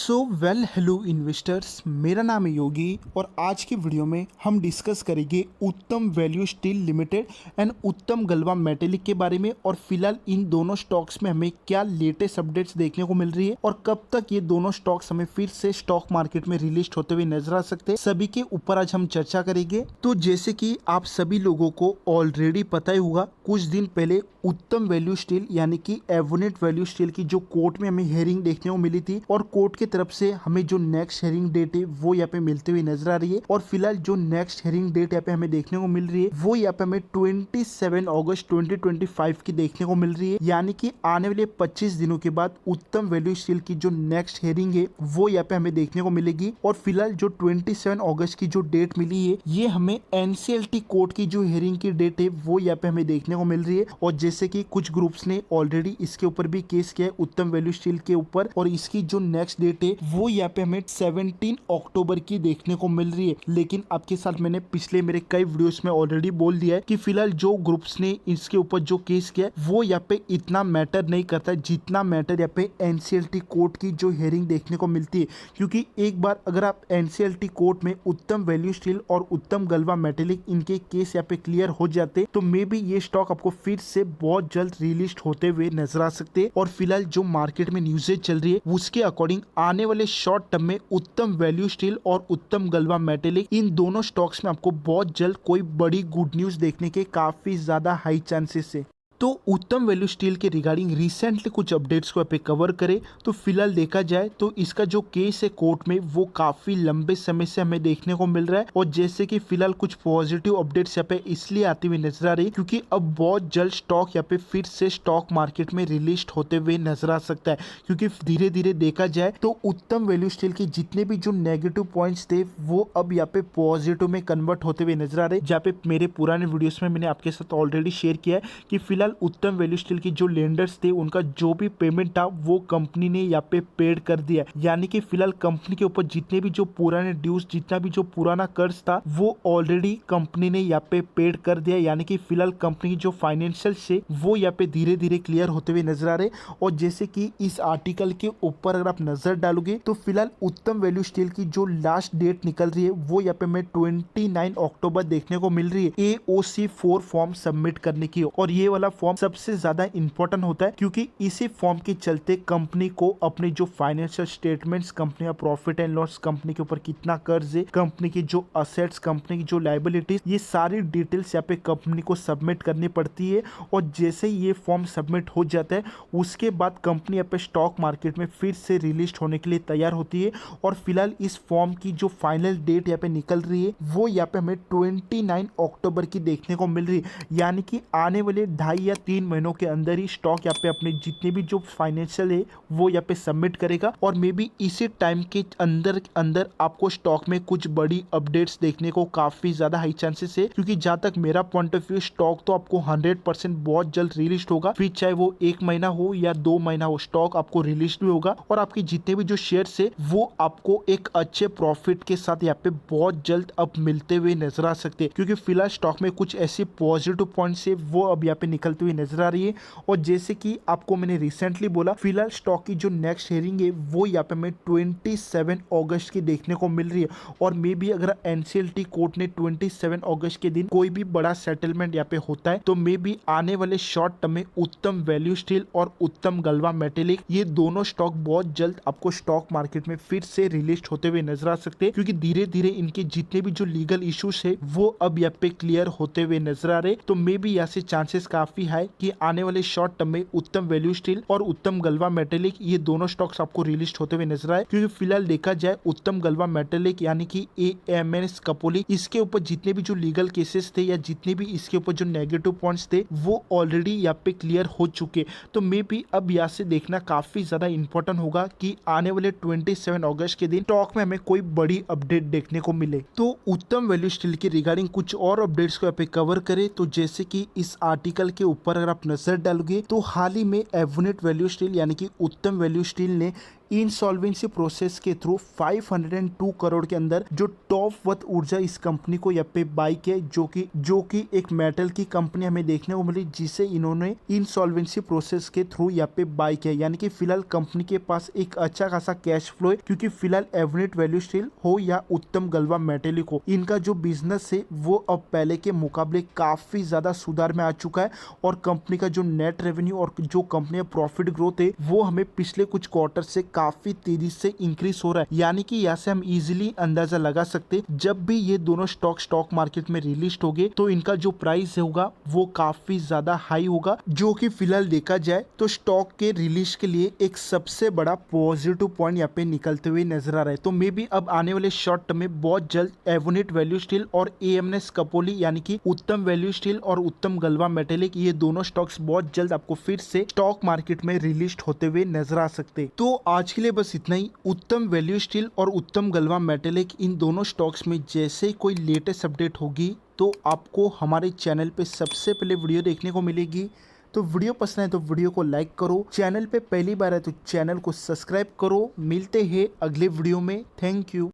Hello investors, मेरा नाम है योगी और आज की वीडियो में हम डिस्कस करेंगे उत्तम वैल्यू स्टील लिमिटेड एंड उत्तम गलवा मेटेलिक के बारे में। और फिलहाल इन दोनों स्टॉक्स में हमें क्या लेटेस्ट अपडेट्स देखने को मिल रही है और कब तक ये दोनों स्टॉक्स हमें फिर से स्टॉक मार्केट में रिलीज होते हुए नजर आ सकते हैं, सभी के ऊपर आज हम चर्चा करेंगे। तो जैसे कि आप सभी लोगों को ऑलरेडी पता ही होगा, कुछ दिन पहले उत्तम वैल्यू स्टील यानी कि एवोनेट वैल्यू स्टील की जो कोर्ट में हमें हियरिंग देखने को मिली थी और कोर्ट के तरफ से हमें जो नेक्स्ट हियरिंग डेट है वो यहाँ पे मिलते हुए नजर आ रही है। और फिलहाल जो नेक्स्ट हियरिंग डेट यहाँ पे हमें देखने को मिल रही है वो यहाँ पे हमें 27 अगस्त 2025 की देखने को मिल रही है। यानी कि आने वाले 25 दिनों के बाद उत्तम वैल्यू स्टील की जो नेक्स्ट हियरिंग है वो यहाँ पे हमें देखने को मिलेगी। और फिलहाल जो 27 अगस्त की जो डेट मिली है ये हमें एनसीएलटी कोर्ट की जो हियरिंग की डेट है वो यहाँ पे हमें देखने को मिल रही है। और जैसे कि कुछ ग्रुप्स ने ऑलरेडी इसके ऊपर भी केस किया है उत्तम वैल्यू स्टील के ऊपर, और इसकी जो नेक्स्ट डेट है वो यहाँ पे हमें 17 अक्टूबर की देखने को मिल रही है। लेकिन आपके साथ मैंने पिछले मेरे कई वीडियोस में ऑलरेडी बोल दिया है कि फिलहाल जो ग्रुप्स ने इसके ऊपर जो केस किया है वो यहाँ पे इतना मैटर नहीं करता जितना मैटर यहाँ पे एनसीएलटी कोर्ट की जो हियरिंग देखने को मिलती है। क्योंकि एक बार अगर आप एनसीएलटी कोर्ट में उत्तम वैल्यू स्टील और उत्तम गलवा मेटेलिक इनके केस यहाँ पे क्लियर हो जाते तो मे बी ये स्टॉक आपको फिर से बहुत जल्द रिलीज होते हुए नजर आ सकते हैं। और फिलहाल जो मार्केट में न्यूज़ेज चल रही है उसके अकॉर्डिंग आने वाले शॉर्ट टर्म में उत्तम वैल्यू स्टील और उत्तम गलवा मेटेलिक इन दोनों स्टॉक्स में आपको बहुत जल्द कोई बड़ी गुड न्यूज देखने के काफी ज्यादा हाई चांसेस है। तो उत्तम वैल्यू स्टील के रिगार्डिंग रिसेंटली कुछ अपडेट्स को यहाँ पे कवर करें तो फिलहाल देखा जाए तो इसका जो केस है कोर्ट में वो काफी लंबे समय से हमें देखने को मिल रहा है। और जैसे कि फिलहाल कुछ पॉजिटिव अपडेट्स यहाँ पे इसलिए आती हुई नजर आ रही है क्योंकि अब बहुत जल्द स्टॉक यहाँ पे फिर से स्टॉक मार्केट में रिलीज होते हुए नजर आ सकता है। क्योंकि धीरे धीरे देखा जाए तो उत्तम वैल्यू स्टील के जितने भी जो नेगेटिव पॉइंट्स थे वो अब यहाँ पे पॉजिटिव में कन्वर्ट होते हुए नजर आ रहे हैं। जहाँ पे मेरे पुराने वीडियोस में मैंने आपके साथ ऑलरेडी शेयर किया है कि फिलहाल उत्तम वैल्यू स्टील की जो लेंडर्स थे उनका जो भी पेमेंट था वो कंपनी ने यहाँ पे पेड कर दिया। यानी कि फिलहाल कंपनी के ऊपर जितने भी जो पुराने ड्यूज जितना भी जो पुराना कर्ज था वो ऑलरेडी कंपनी ने यहाँ पे पेड कर दिया। यानी कि फिलहाल कंपनी की जो फाइनेंशियल से वो यहाँ पे धीरे धीरे क्लियर होते हुए नजर आ रहे। और जैसे कि इस आर्टिकल के ऊपर अगर आप नजर डालोगे तो फिलहाल उत्तम वैल्यू स्टील की जो लास्ट डेट निकल रही है वो यहाँ पे हमें 29 अक्टूबर देखने को मिल रही है AOC 4 फॉर्म सबमिट करने की। और ये वाला फॉर्म सबसे ज्यादा इंपॉर्टेंट होता है क्योंकि इसी फॉर्म के चलते कंपनी को अपने जो फाइनेंशियल स्टेटमेंट्स, कंपनी का प्रॉफिट एंड लॉस, कंपनी के ऊपर कितना कर्ज है, कंपनी की जो असेट्स, कंपनी की जो लायबिलिटीज, ये सारी डिटेल्स यहाँ पे कंपनी को सबमिट करनी पड़ती है। और जैसे ही ये फॉर्म सबमिट हो जाता है उसके बाद कंपनी यहाँ पे स्टॉक मार्केट में फिर से रिलीज होने के लिए तैयार होती है। और फिलहाल इस फॉर्म की जो फाइनल डेट यहाँ पे निकल रही है वो यहाँ पे हमें 29 अक्टूबर की देखने को मिल रही है। यानी कि आने वाले 2.5 या 3 महीनों के अंदर ही स्टॉक यहाँ पे अपने जितने भी जो फाइनेंशियल है वो यहाँ पे सबमिट करेगा। और मे बी इसी टाइम के अंदर अंदर आपको स्टॉक में कुछ बड़ी अपडेट्स देखने को काफी ज्यादा हाई चांसेस है। क्योंकि जहां तक मेरा पॉइंट ऑफ व्यू स्टॉक तो आपको 100% बहुत जल्द रिलीज होगा, फिर चाहे वो 1 महीना हो या 2 महीना हो स्टॉक आपको रिलीज भी होगा। और आपके जितने भी जो शेयर्स है वो आपको एक अच्छे प्रॉफिट के साथ यहाँ पे बहुत जल्द अब मिलते हुए नजर आ सकते हैं। क्योंकि फिलहाल स्टॉक में कुछ ऐसे पॉजिटिव पॉइंट्स है वो अब यहाँ पे निकलते हुए नजर आ रही है। और जैसे कि आपको मैंने रिसेंटली बोला फिलहाल स्टॉक की जो नेक्स्ट हियरिंग है वो यहाँ पे हमें 27 अगस्त की देखने को मिल रही है। और मे बी अगर एनसीएलटी कोर्ट ने 27 अगस्त के दिन कोई भी बड़ा सेटलमेंट यहाँ पे होता है तो मे बी आने वाले शॉर्ट टर्म में उत्तम वैल्यू स्टील और उत्तम गलवा मेटेलिक ये दोनों स्टॉक बहुत जल्द आपको स्टॉक मार्केट में फिर से रिलीज होते हुए नजर आ सकते हैं। क्योंकि धीरे धीरे इनके जितने भी जो लीगल इश्यूज है वो अब यहाँ पे क्लियर होते हुए नजर आ रहे। तो मे बी यहाँ से चांसेस काफी है कि आने वाले शॉर्ट टर्म में उत्तम वैल्यू स्टील और उत्तम गलवा मेटेलिक ये दोनों स्टॉक्स आपको रिलीज होते हुए नजर आए। क्योंकि फिलहाल देखा जाए उत्तम गलवा मेटेलिक यानी कि AMS कपोली इसके ऊपर जितने भी जो लीगल केसेस थे या जितने भी इसके ऊपर जो नेगेटिव पॉइंट्स थे वो ऑलरेडी यहाँ पे क्लियर हो चुके। तो मे बी अब यहाँ से देखना काफी ज्यादा इंपॉर्टेंट होगा कि आने वाले 27 अगस्त के दिन स्टॉक में हमें कोई बड़ी अपडेट देखने को मिले। तो उत्तम वैल्यू स्टील के रिगार्डिंग कुछ और अपडेट्स को यहाँ पे कवर करें तो जैसे कि इस आर्टिकल के ऊपर अगर आप नजर डालोगे तो हाल ही में एवोनेट वैल्यू स्टील यानी कि उत्तम वैल्यू स्टील ने इंसॉल्वेंसी प्रोसेस के थ्रू 502 करोड़ के अंदर जो टॉप वर्थ ऊर्जा इस कंपनी को यहाँ पे बाई किया, जो कि एक मेटल की कंपनी हमें देखने को मिली, जिसे इन्होंने इंसॉल्वेंसी प्रोसेस के थ्रू यहाँ पे बाई किया। यानी कि फिलहाल कंपनी के पास एक अच्छा खासा कैश फ्लो है, क्योंकि फिलहाल एवनेट वैल्यू स्टील हो या उत्तम गलवा मेटेलिक हो, इनका जो बिजनेस है वो अब पहले के मुकाबले काफी ज्यादा सुधार में आ चुका है। और कंपनी का जो नेट रेवेन्यू और जो कंपनी का प्रॉफिट ग्रोथ है वो हमें पिछले कुछ क्वार्टर से काफी तेजी से इंक्रीज हो रहा है। यानी कि यहाँ से हम इजीली अंदाजा लगा सकते जब भी ये दोनों स्टॉक मार्केट में रिलीज हो गए तो इनका जो प्राइस होगा वो काफी ज्यादा हाई होगा, जो कि फिलहाल देखा जाए तो स्टॉक के रिलीज के लिए एक सबसे बड़ा पॉजिटिव पॉइंट यहाँ पे निकलते हुए नजर आ रहा है। तो मे बी अब आने वाले शॉर्ट टर्म में बहुत जल्द एवोनेट वैल्यू स्टील और एएमएस कपोली यानी कि उत्तम वैल्यू स्टील और उत्तम गलवा मेटेलिक, ये दोनों स्टॉक्स बहुत जल्द आपको फिर से स्टॉक मार्केट में रिलीज होते हुए नजर आ सकते। तो आज के लिए बस इतना ही। उत्तम वैल्यू स्टील और उत्तम गलवा मेटेलिक इन दोनों स्टॉक्स में जैसे कोई लेटेस्ट अपडेट होगी तो आपको हमारे चैनल पे सबसे पहले वीडियो देखने को मिलेगी। तो वीडियो पसंद है तो वीडियो को लाइक करो, चैनल पे पहली बार है तो चैनल को सब्सक्राइब करो। मिलते हैं अगले वीडियो में। Thank you.